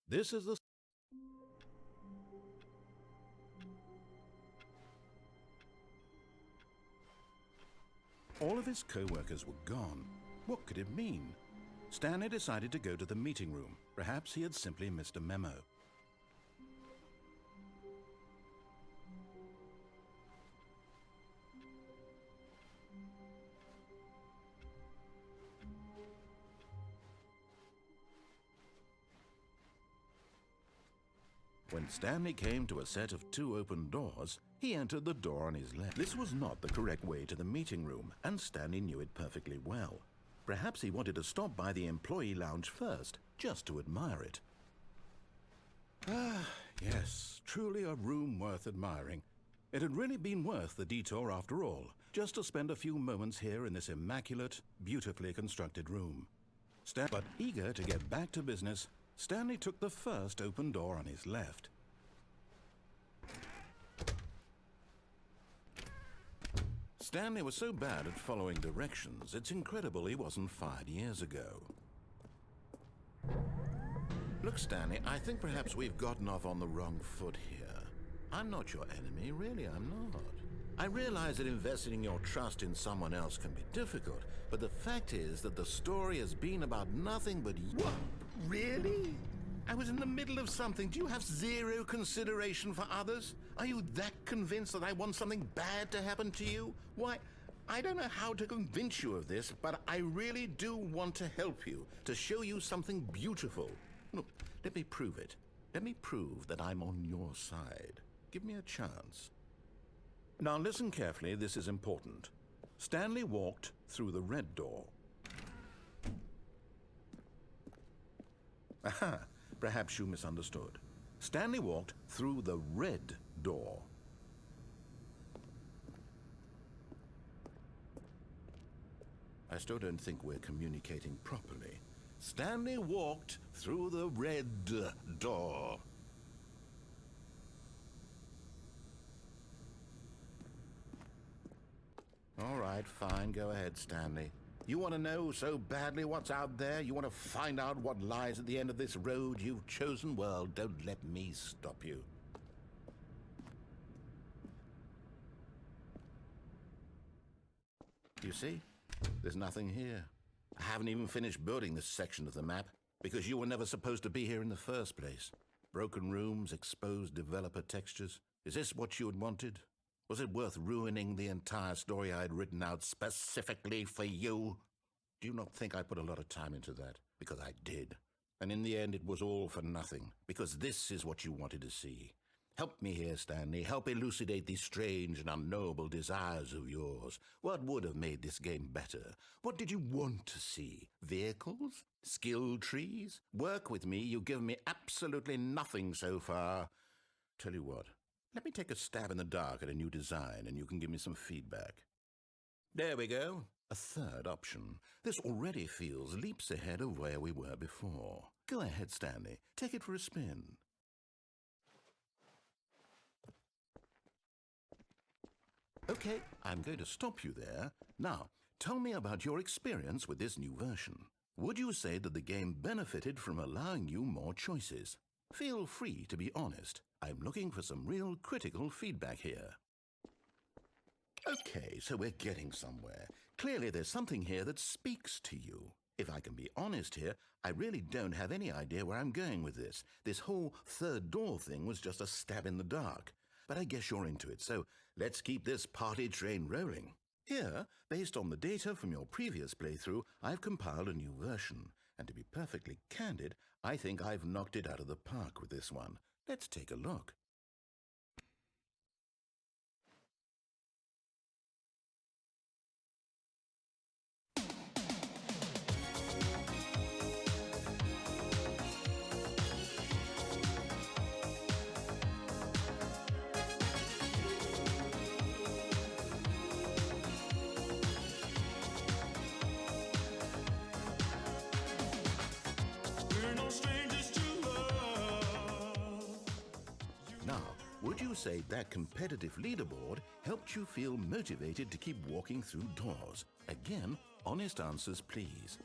This is the... All of his co-workers were gone. What could it mean? Stanley decided to go to the meeting room. Perhaps he had simply missed a memo. When Stanley came to a set of 2 open doors, he entered the door on his left. This was not the correct way to the meeting room, and Stanley knew it perfectly well. Perhaps he wanted to stop by the employee lounge first, just to admire it. Ah, yes, truly a room worth admiring. It had really been worth the detour after all, just to spend a few moments here in this immaculate, beautifully constructed room. But eager to get back to business, Stanley took the first open door on his left. Stanley was so bad at following directions, it's incredible he wasn't fired years ago. Look, Stanley, I think perhaps we've gotten off on the wrong foot here. I'm not your enemy, really, I'm not. I realize that investing your trust in someone else can be difficult, but the fact is that the story has been about nothing but you. What? Really? I was in the middle of something. Do you have zero consideration for others? Are you that convinced that I want something bad to happen to you? Why, I don't know how to convince you of this, but I really do want to help you, to show you something beautiful. Look, let me prove it. Let me prove that I'm on your side. Give me a chance. Now listen carefully, this is important. Stanley walked through the red door. Aha, perhaps you misunderstood. Stanley walked through the red door. I still don't think we're communicating properly. Stanley walked through the red door. All right, fine, go ahead, Stanley. You want to know so badly what's out there? You want to find out what lies at the end of this road you've chosen? Well, don't let me stop you. You see? There's nothing here. I haven't even finished building this section of the map, because you were never supposed to be here in the first place. Broken rooms, exposed developer textures. Is this what you had wanted? Was it worth ruining the entire story I had written out specifically for you? Do you not think I put a lot of time into that? Because I did. And in the end, it was all for nothing, because this is what you wanted to see. Help me here, Stanley. Help elucidate these strange and unknowable desires of yours. What would have made this game better? What did you want to see? Vehicles? Skill trees? Work with me. You've given me absolutely nothing so far. Tell you what, let me take a stab in the dark at a new design, and you can give me some feedback. There we go. A third option. This already feels leaps ahead of where we were before. Go ahead, Stanley. Take it for a spin. Okay, I'm going to stop you there. Now, tell me about your experience with this new version. Would you say that the game benefited from allowing you more choices? Feel free to be honest. I'm looking for some real critical feedback here. Okay, so we're getting somewhere. Clearly there's something here that speaks to you. If I can be honest here, I really don't have any idea where I'm going with this. This whole third door thing was just a stab in the dark. But I guess you're into it, so let's keep this party train rolling. Here, based on the data from your previous playthrough, I've compiled a new version. And to be perfectly candid, I think I've knocked it out of the park with this one. Let's take a look. Now, would you say that competitive leaderboard helped you feel motivated to keep walking through doors? Again, honest answers, please.